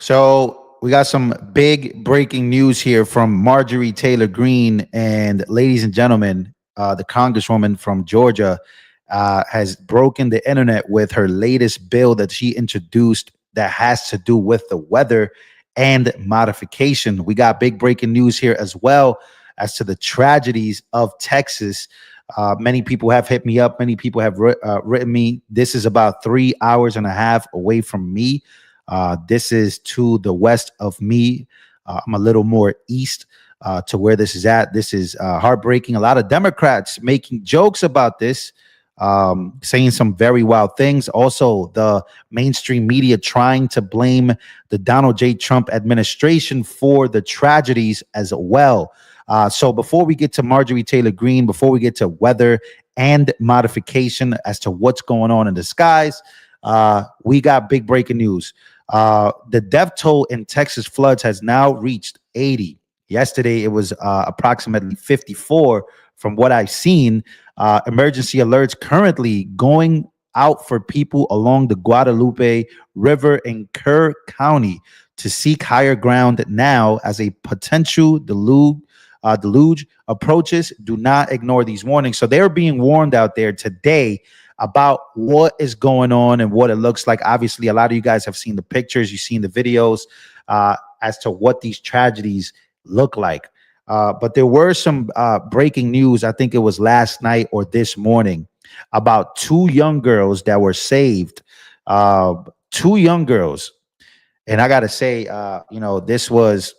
So we got some big breaking news here from Marjorie Taylor Greene. And ladies and gentlemen, the Congresswoman from Georgia has broken the internet with her latest bill that she introduced that has to do with the weather and modification. We got big breaking news here as well as to the tragedies of Texas. Many people have hit me up. Many people have written me. This is about 3 hours and a half away from me. This is to the west of me. I'm a little more east to where this is at. This is heartbreaking. A lot of Democrats making jokes about this, saying some very wild things. Also, the mainstream media trying to blame the Donald J. Trump administration for the tragedies as well. So before we get to Marjorie Taylor Greene, before we get to weather and modification as to what's going on in the skies, we got big breaking news. The death toll in Texas floods has now reached 80. Yesterday, it was approximately 54 from what I've seen. Emergency alerts currently going out for people along the Guadalupe River in Kerr County to seek higher ground now as a potential deluge approaches. Do not ignore these warnings. So they're being warned out there today about what is going on and what it looks like. Obviously, a lot of you guys have seen the pictures, you've seen the videos as to what these tragedies look like. But there were some breaking news, I think it was last night or this morning, about two young girls that were saved. Two young girls. And I got to say, this was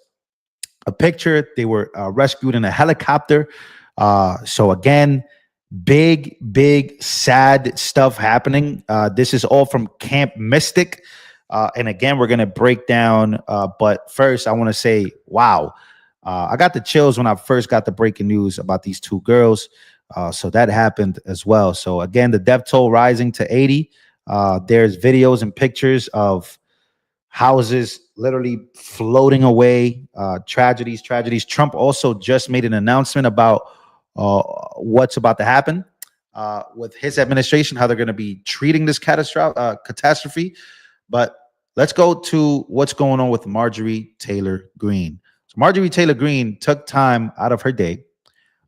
a picture. They were rescued in a helicopter. So again, big, sad stuff happening. This is all from Camp Mystic. And again, we're going to break down. But first, I want to say, wow, I got the chills when I first got the breaking news about these two girls. So that happened as well. So again, the death toll rising to 80. There's videos and pictures of houses literally floating away. Tragedies. Trump also just made an announcement about what's about to happen with his administration, how they're going to be treating this catastrophe. But let's go to what's going on with Marjorie Taylor Greene. So Marjorie Taylor Greene took time out of her day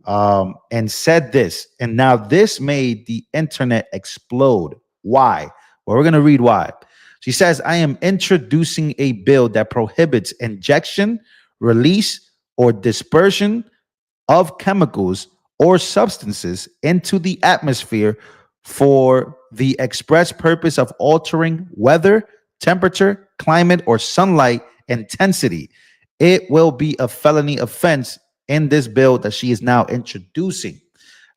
and said this, and now this made the internet explode. Why? Well, we're going to read why. She says, I am introducing a bill that prohibits injection, release, or dispersion of chemicals or substances into the atmosphere for the express purpose of altering weather, temperature, climate, or sunlight intensity. It will be a felony offense in this bill that she is now introducing.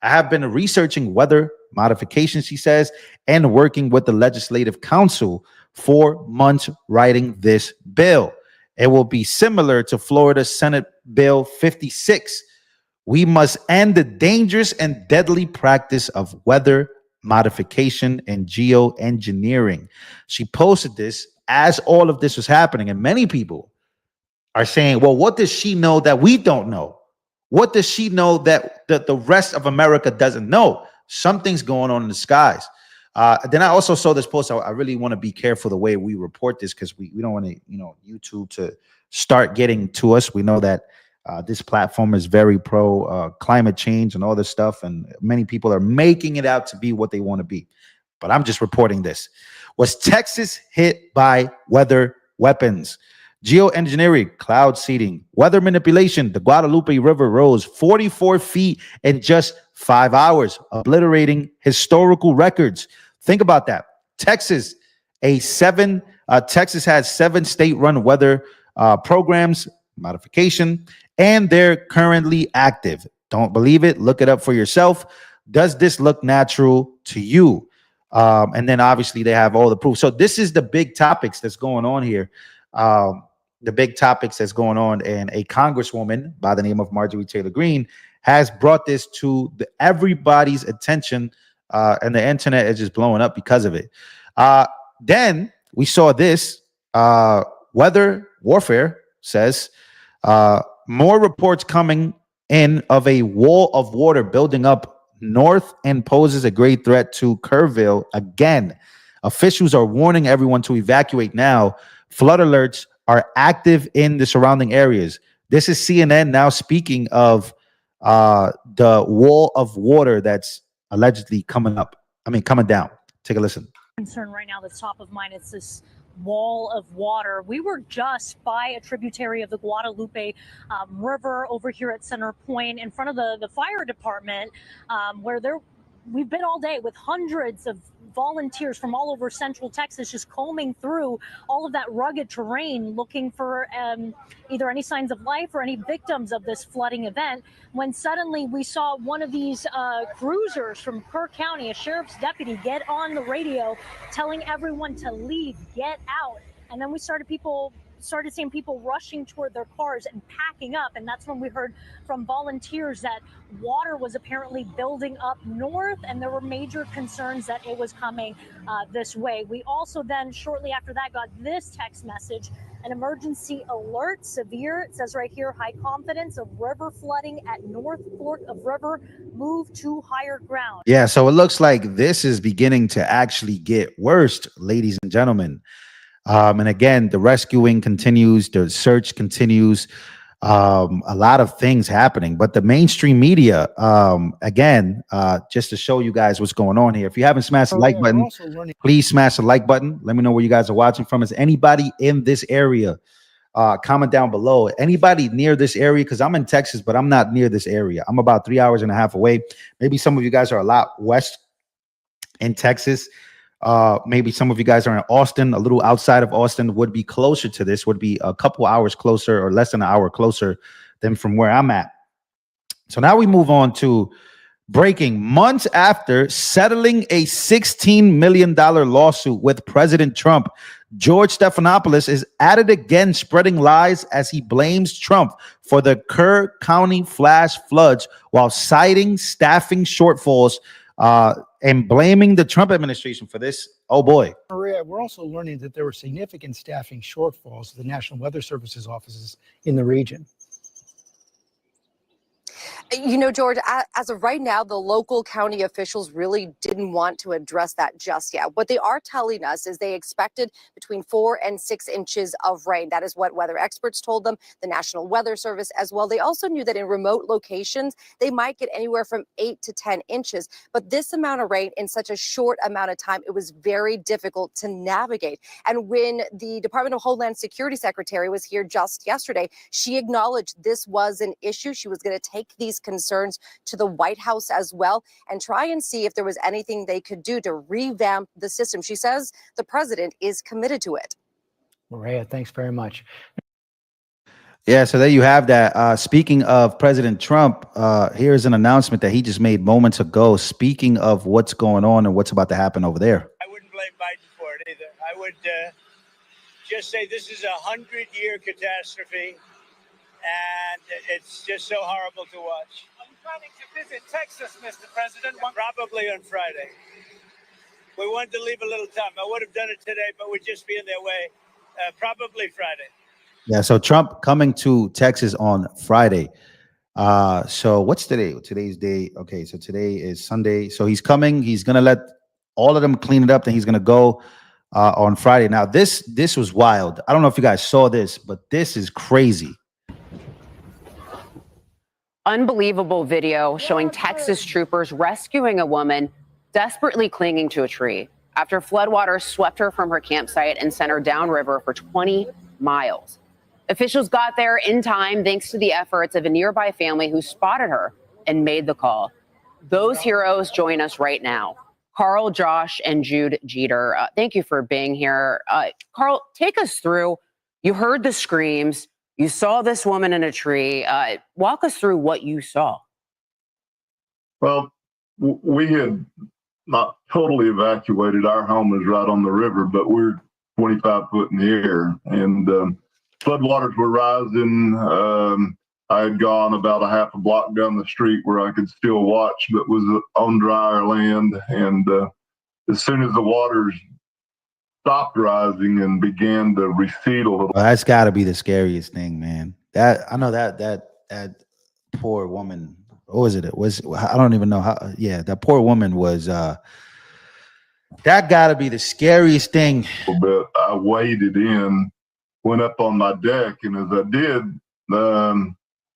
I have been researching weather modification, she says, and working with the Legislative Council for months writing this bill. It will be similar to Florida Senate Bill 56. We must end the dangerous and deadly practice of weather modification and geoengineering. She posted this as all of this was happening, and many people are saying, well, what does she know that we don't know? What does she know that the rest of America doesn't know? Something's going on in the skies. Then I also saw this post. I really want to be careful the way we report this because we don't want to, YouTube to start getting to us. We know that this platform is very pro climate change and all this stuff, and many people are making it out to be what they want to be. But I'm just reporting this. Was Texas hit by weather weapons? Geoengineering, cloud seeding, weather manipulation. The Guadalupe River rose 44 feet in just 5 hours, obliterating historical records. Think about that. Texas has 7 state-run weather programs, modification, and they're currently active. Don't believe it? Look it up for yourself. Does this look natural to you? And then obviously they have all the proof. So this is the big topics that's going on here. The big topics that's going on, and a congresswoman by the name of Marjorie Taylor Greene has brought this to everybody's attention, and the internet is just blowing up because of it. Then we saw this. Weather Warfare says more reports coming in of a wall of water building up north and poses a great threat to Kerrville again. Officials are warning everyone to evacuate now. Flood alerts are active in the surrounding areas. This is CNN now speaking of the wall of water that's allegedly coming down. Take a listen. Concern right now that's top of mind, it's this wall of water. We were just by a tributary of the Guadalupe River over here at Center Point in front of the fire department, where we've been all day with hundreds of volunteers from all over Central Texas just combing through all of that rugged terrain looking for either any signs of life or any victims of this flooding event, when suddenly we saw one of these cruisers from Kerr County, a sheriff's deputy, get on the radio telling everyone to leave, get out. And then we started seeing people rushing toward their cars and packing up. And that's when we heard from volunteers that water was apparently building up north, and there were major concerns that it was coming this way. We also then, shortly after that, got this text message: an emergency alert, severe. It says right here, high confidence of river flooding at North Fork of River, move to higher ground. Yeah, so it looks like this is beginning to actually get worse, ladies and gentlemen. And again, the rescuing continues, the search continues, a lot of things happening. But the mainstream media, again, just to show you guys what's going on here. If you haven't smashed the like button, please smash the like button. Let me know where you guys are watching from. Is anybody in this area? Comment down below. Anybody near this area? Because I'm in Texas, but I'm not near this area. I'm about 3.5 hours away. Maybe some of you guys are a lot west in Texas. Maybe some of you guys are in Austin, a little outside of Austin, would be closer to this, would be a couple hours closer or less than an hour closer than from where I'm at. So now we move on to breaking. Months after settling a $16 million lawsuit with President Trump, George Stephanopoulos is at it again, spreading lies as he blames Trump for the Kerr County flash floods while citing staffing shortfalls and blaming the Trump administration for this. Oh boy. Maria, we're also learning that there were significant staffing shortfalls at the National Weather Service's offices in the region. You know, George, as of right now, the local county officials really didn't want to address that just yet. What they are telling us is they expected between 4 and 6 inches of rain. That is what weather experts told them, the National Weather Service as well. They also knew that in remote locations, they might get anywhere from 8 to 10 inches. But this amount of rain in such a short amount of time, it was very difficult to navigate. And when the Department of Homeland Security Secretary was here just yesterday, she acknowledged this was an issue. She was going to take these concerns to the White House as well and try and see if there was anything they could do to revamp the system. She says the president is committed to it. Maria, thanks very much. Yeah, so there you have that. Speaking of President Trump, here's an announcement that he just made moments ago. Speaking of what's going on and what's about to happen over there. I wouldn't blame Biden for it either. I would just say this is a 100-year catastrophe. And it's just so horrible to watch. Are you planning to visit Texas, Mr. President? Probably on Friday. We wanted to leave a little time. I would have done it today, but we'd just be in their way. Probably Friday. Yeah, so Trump coming to Texas on Friday. So what's today? Today's day. Okay, so today is Sunday. So he's coming. He's going to let all of them clean it up. Then he's going to go on Friday. Now, this was wild. I don't know if you guys saw this, but this is crazy. Unbelievable video showing Texas troopers rescuing a woman desperately clinging to a tree after floodwaters swept her from her campsite and sent her downriver for 20 miles. Officials got there in time thanks to the efforts of a nearby family who spotted her and made the call. Those heroes join us right now. Carl, Josh, and Jude Jeter, thank you for being here. Carl, take us through. You heard the screams. You saw this woman in a tree. Walk us through what you saw. Well, we had not totally evacuated. Our home is right on the river, but we're 25 foot in the air. And floodwaters were rising. I had gone about a half a block down the street where I could still watch, but was on drier land. And as soon as the waters stopped rising and began to recede a little. Well, that's got to be the scariest thing, man. That I know that poor woman. What was it? It was, I don't even know how. Yeah, that poor woman was. That got to be the scariest thing. But I waded in went up on my deck, and as I did,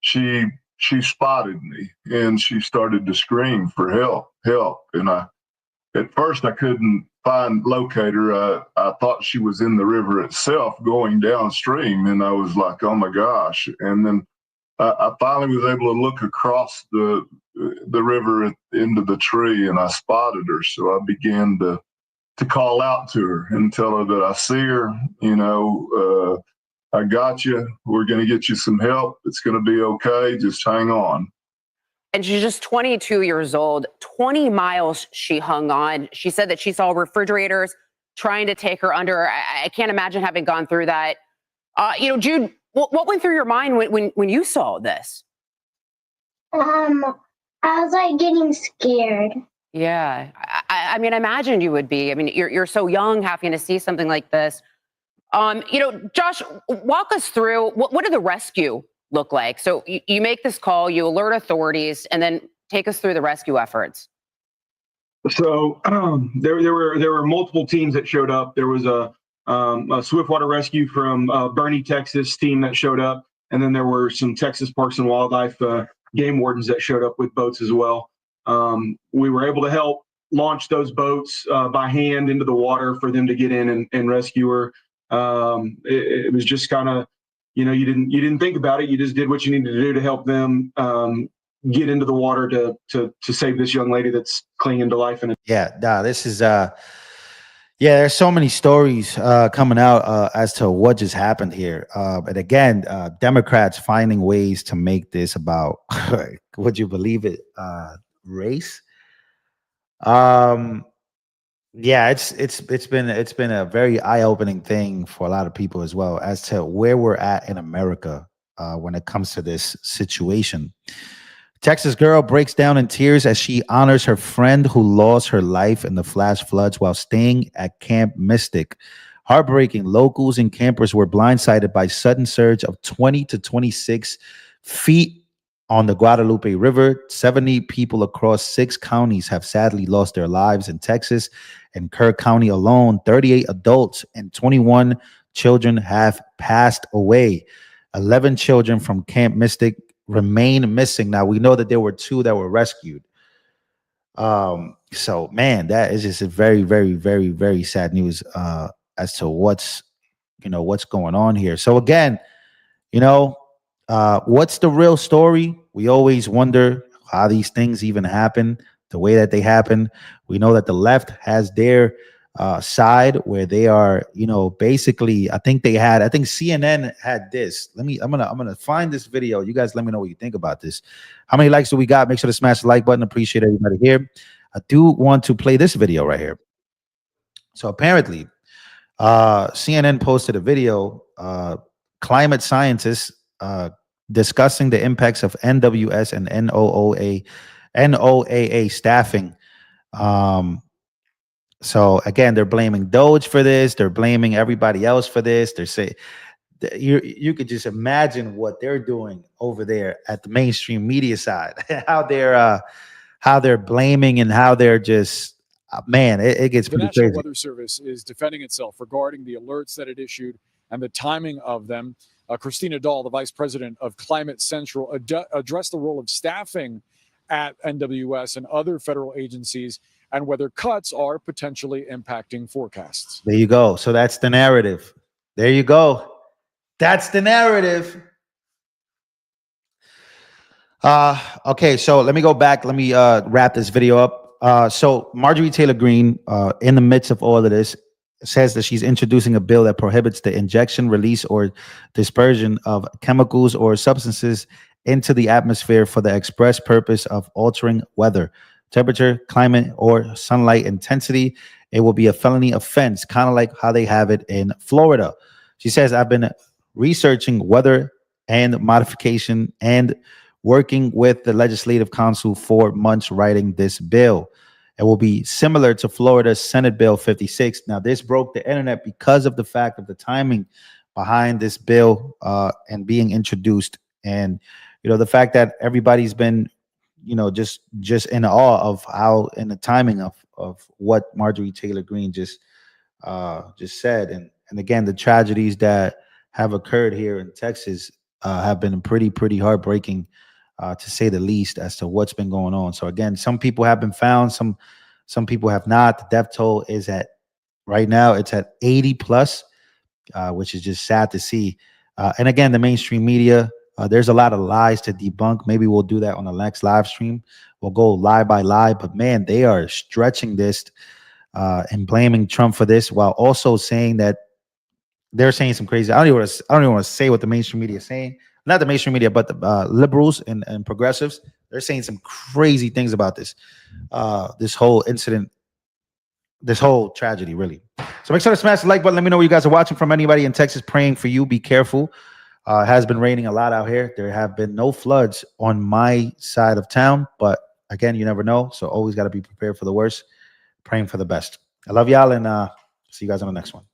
she spotted me, and she started to scream for help, help. And at first I couldn't locate her. I thought she was in the river itself going downstream, and I was like, oh my gosh. And then I finally was able to look across the river into the tree, and I spotted her. So I began to call out to her and tell her that I see her, I got you. We're going to get you some help. It's going to be okay. Just hang on. And she's just 22 years old. 20 miles she hung on. She said that she saw refrigerators trying to take her under. I can't imagine having gone through that. Jude, what went through your mind when you saw this? I was like getting scared. Yeah, I mean, I imagine you would be. I mean, you're so young, having to see something like this. Josh, walk us through what did the rescue look like? So you make this call, you alert authorities, and then take us through the rescue efforts. So there were multiple teams that showed up. There was a swiftwater rescue from Bernie, Texas team that showed up, and then there were some Texas Parks and Wildlife game wardens that showed up with boats as well. We were able to help launch those boats by hand into the water for them to get in and rescue her. It was just kind of, you didn't think about it. You just did what you needed to do to help them get into the water to save this young lady that's clinging to life. This is there's so many stories coming out as to what just happened here. And again, Democrats finding ways to make this about, would you believe it, race? It's been a very eye-opening thing for a lot of people as well as to where we're at in America when it comes to this situation. Texas girl breaks down in tears as she honors her friend who lost her life in the flash floods while staying at Camp Mystic. Heartbreaking. Locals and campers were blindsided by sudden surge of 20 to 26 feet on the Guadalupe River. 70 people across 6 counties have sadly lost their lives in Texas. In Kirk County alone, 38 adults and 21 children have passed away. 11 children from Camp Mystic remain missing. Now, we know that there were 2 that were rescued. So, man, that is just a very, very, very, very sad news as to what's going on here. So, again, what's the real story? We always wonder how these things even happen, the way that they happen. We know that the left has their side where they are, basically, I think CNN had this. I'm gonna find this video. You guys let me know what you think about this. How many likes do we got? Make sure to smash the like button. Appreciate everybody here. I do want to play this video right here. So apparently, CNN posted a video, climate scientists discussing the impacts of NWS and NOAA staffing. So again, they're blaming Doge for this. They're blaming everybody else for this. They're saying you could just imagine what they're doing over there at the mainstream media side. how they're blaming and how they're just it gets pretty crazy. The National Weather Service is defending itself regarding the alerts that it issued and the timing of them. Christina Dahl, the vice president of Climate Central, addressed the role of staffing at NWS and other federal agencies and whether cuts are potentially impacting forecasts. There you go. So that's the narrative. There you go. That's the narrative. Okay, so let me go back. Let me wrap this video up. So Marjorie Taylor Greene, in the midst of all of this, says that she's introducing a bill that prohibits the injection, release, or dispersion of chemicals or substances into the atmosphere for the express purpose of altering weather, temperature, climate, or sunlight intensity. It will be a felony offense, kind of like how they have it in Florida. She says, I've been researching weather and modification and working with the Legislative Council for months writing this bill. It will be similar to Florida's Senate Bill 56. Now, this broke the internet because of the fact of the timing behind this bill and being introduced. And, the fact that everybody's been, just in awe of how, and the timing of what Marjorie Taylor Greene just said. And again, the tragedies that have occurred here in Texas have been pretty heartbreaking, to say the least, as to what's been going on. So again, some people have been found, some people have not. The death toll is at right now it's at 80 plus, which is just sad to see. And again, the mainstream media, there's a lot of lies to debunk. Maybe we'll do that on the next live stream. We'll go lie by lie, but man, they are stretching this and blaming Trump for this, while also saying that they're saying some crazy. I don't even want to say what the mainstream media is saying. Not the mainstream media, but the liberals and progressives. They're saying some crazy things about this, this whole incident, this whole tragedy, really. So make sure to smash the like button. Let me know where you guys are watching from. Anybody in Texas, praying for you. Be careful. It has been raining a lot out here. There have been no floods on my side of town, but again, you never know. So always got to be prepared for the worst, praying for the best. I love y'all, and see you guys on the next one.